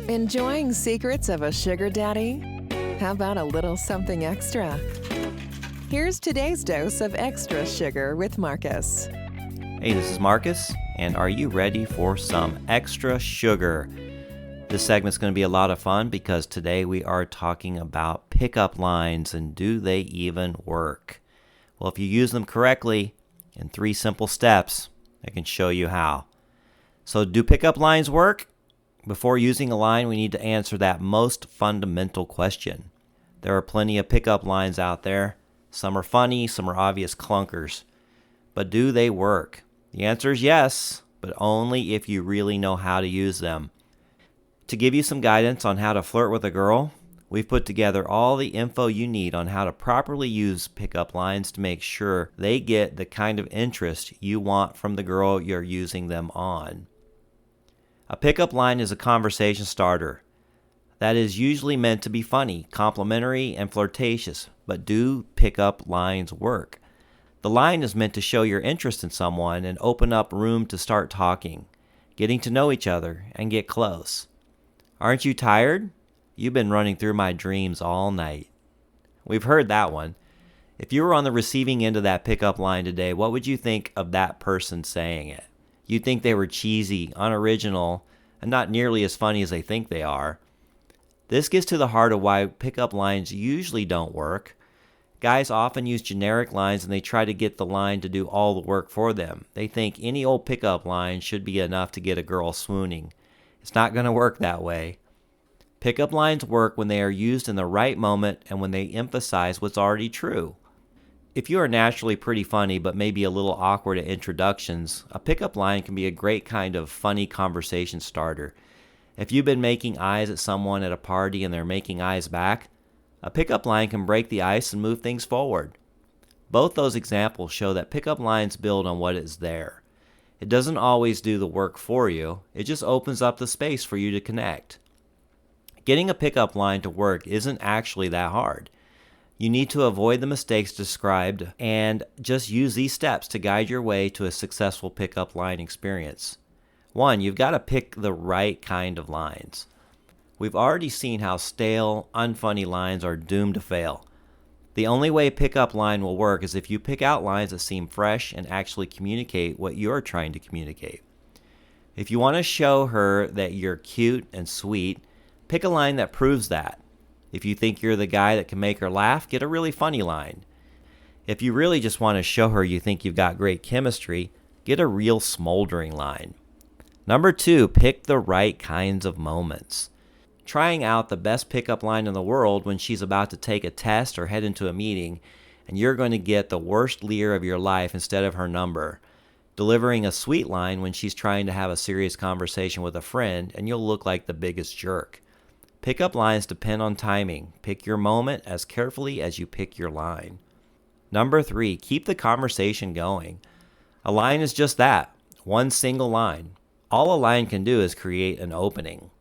Enjoying secrets of a sugar daddy? How about a little something extra? Here's today's dose of extra sugar with Marcus. Hey, this is Marcus, and are you ready for some extra sugar? This segment's going to be a lot of fun because today we are talking about pickup lines and do they even work? Well, if you use them correctly in 3 simple steps, I can show you how. So do pickup lines work? Before using a line, we need to answer that most fundamental question. There are plenty of pickup lines out there. Some are funny, some are obvious clunkers. But do they work? The answer is yes, but only if you really know how to use them. To give you some guidance on how to flirt with a girl, we've put together all the info you need on how to properly use pickup lines to make sure they get the kind of interest you want from the girl you're using them on. A pickup line is a conversation starter that is usually meant to be funny, complimentary, and flirtatious, but do pickup lines work? The line is meant to show your interest in someone and open up room to start talking, getting to know each other, and get close. Aren't you tired? You've been running through my dreams all night. We've heard that one. If you were on the receiving end of that pickup line today, what would you think of that person saying it? You'd think they were cheesy, unoriginal, and not nearly as funny as they think they are. This gets to the heart of why pickup lines usually don't work. Guys often use generic lines and they try to get the line to do all the work for them. They think any old pickup line should be enough to get a girl swooning. It's not going to work that way. Pickup lines work when they are used in the right moment and when they emphasize what's already true. If you are naturally pretty funny but maybe a little awkward at introductions, a pickup line can be a great kind of funny conversation starter. If you've been making eyes at someone at a party and they're making eyes back, a pickup line can break the ice and move things forward. Both those examples show that pickup lines build on what is there. It doesn't always do the work for you, it just opens up the space for you to connect. Getting a pickup line to work isn't actually that hard. You need to avoid the mistakes described and just use these steps to guide your way to a successful pickup line experience. 1, you've got to pick the right kind of lines. We've already seen how stale, unfunny lines are doomed to fail. The only way a pickup line will work is if you pick out lines that seem fresh and actually communicate what you're trying to communicate. If you want to show her that you're cute and sweet, pick a line that proves that. If you think you're the guy that can make her laugh, get a really funny line. If you really just want to show her you think you've got great chemistry, get a real smoldering line. Number 2, pick the right kinds of moments. Trying out the best pickup line in the world when she's about to take a test or head into a meeting, and you're going to get the worst leer of your life instead of her number. Delivering a sweet line when she's trying to have a serious conversation with a friend, and you'll look like the biggest jerk. Pickup lines depend on timing. Pick your moment as carefully as you pick your line. Number 3, keep the conversation going. A line is just that, one single line. All a line can do is create an opening.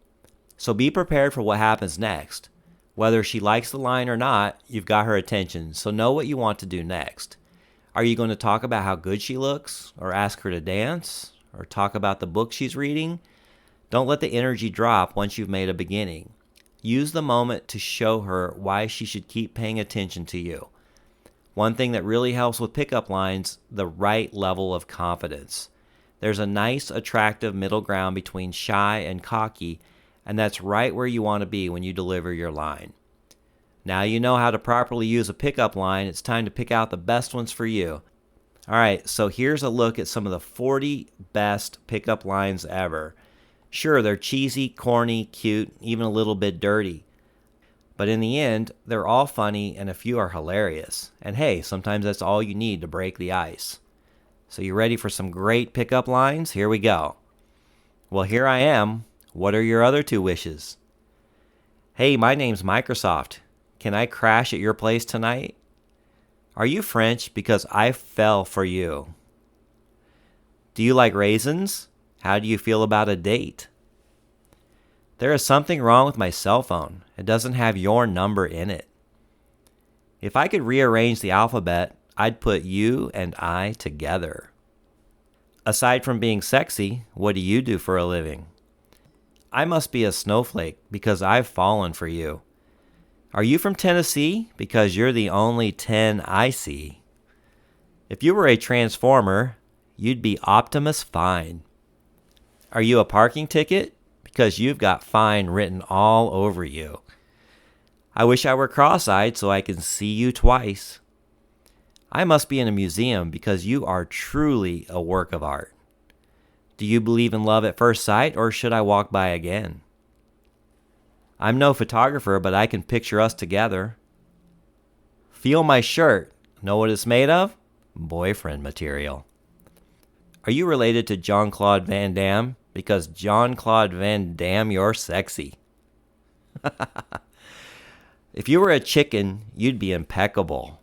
So be prepared for what happens next. Whether she likes the line or not, you've got her attention, so know what you want to do next. Are you going to talk about how good she looks, or ask her to dance, or talk about the book she's reading? Don't let the energy drop once you've made a beginning. Use the moment to show her why she should keep paying attention to you. One thing that really helps with pickup lines, the right level of confidence. There's a nice, attractive middle ground between shy and cocky, and that's right where you want to be when you deliver your line. Now you know how to properly use a pickup line, it's time to pick out the best ones for you. Alright, so here's a look at some of the 40 best pickup lines ever. Sure, they're cheesy, corny, cute, even a little bit dirty. But in the end, they're all funny and a few are hilarious. And hey, sometimes that's all you need to break the ice. So you ready for some great pickup lines? Here we go. Well, here I am. What are your other 2 wishes? Hey, my name's Microsoft. Can I crash at your place tonight? Are you French? Because I fell for you. Do you like raisins? How do you feel about a date? There is something wrong with my cell phone. It doesn't have your number in it. If I could rearrange the alphabet, I'd put you and I together. Aside from being sexy, what do you do for a living? I must be a snowflake because I've fallen for you. Are you from Tennessee? Because you're the only 10 I see. If you were a transformer, you'd be Optimus Fine. Are you a parking ticket? Because you've got fine written all over you. I wish I were cross-eyed so I can see you twice. I must be in a museum because you are truly a work of art. Do you believe in love at first sight, or should I walk by again? I'm no photographer, but I can picture us together. Feel my shirt. Know what it's made of? Boyfriend material. Are you related to Jean-Claude Van Damme? Because Jean-Claude Van Damme, you're sexy. If you were a chicken, you'd be impeccable.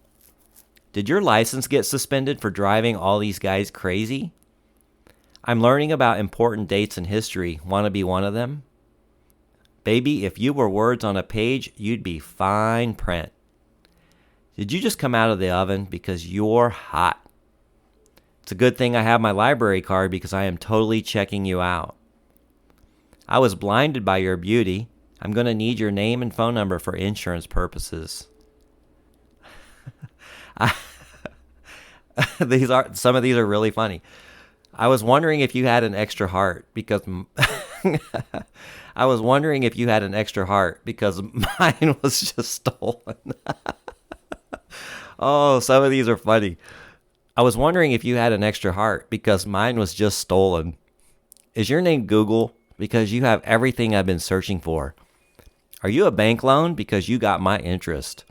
Did your license get suspended for driving all these guys crazy? I'm learning about important dates in history. Want to be one of them? Baby, if you were words on a page, you'd be fine print. Did you just come out of the oven? Because you're hot. It's a good thing I have my library card because I am totally checking you out. I was blinded by your beauty. I'm going to need your name and phone number for insurance purposes. Some of these are really funny. I was wondering if you had an extra heart because mine was just stolen. Oh, some of these are funny. I was wondering if you had an extra heart because mine was just stolen. Is your name Google? Because you have everything I've been searching for. Are you a bank loan? Because you got my interest.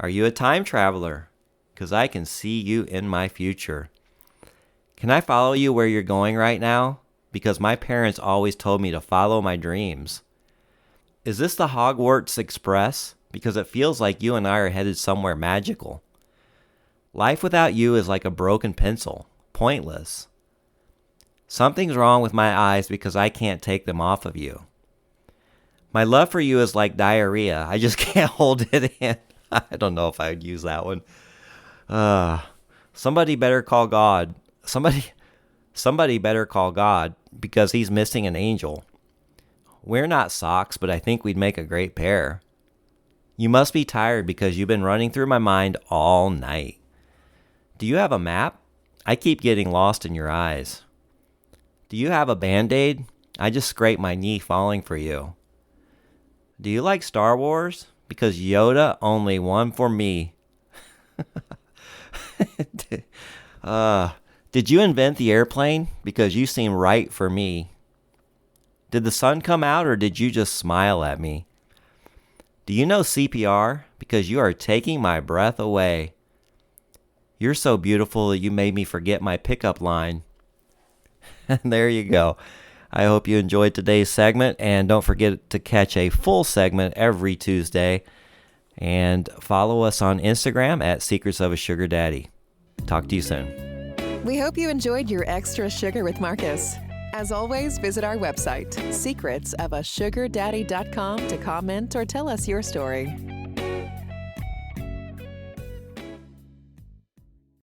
Are you a time traveler? Because I can see you in my future. Can I follow you where you're going right now? Because my parents always told me to follow my dreams. Is this the Hogwarts Express? Because it feels like you and I are headed somewhere magical. Life without you is like a broken pencil, pointless. Something's wrong with my eyes because I can't take them off of you. My love for you is like diarrhea. I just can't hold it in. I don't know if I would use that one. Somebody better call God. Somebody better call God because he's missing an angel. We're not socks, but I think we'd make a great pair. You must be tired because you've been running through my mind all night. Do you have a map? I keep getting lost in your eyes. Do you have a Band-Aid? I just scraped my knee falling for you. Do you like Star Wars? Because Yoda only one for me. Did you invent the airplane? Because you seem right for me. Did the sun come out or did you just smile at me? Do you know CPR? Because you are taking my breath away. You're so beautiful that you made me forget my pickup line. And there you go. I hope you enjoyed today's segment, and don't forget to catch a full segment every Tuesday. And follow us on Instagram at Secrets of a Sugar Daddy. Talk to you soon. We hope you enjoyed your Extra Sugar with Marcus. As always, visit our website, secretsofasugardaddy.com, to comment or tell us your story.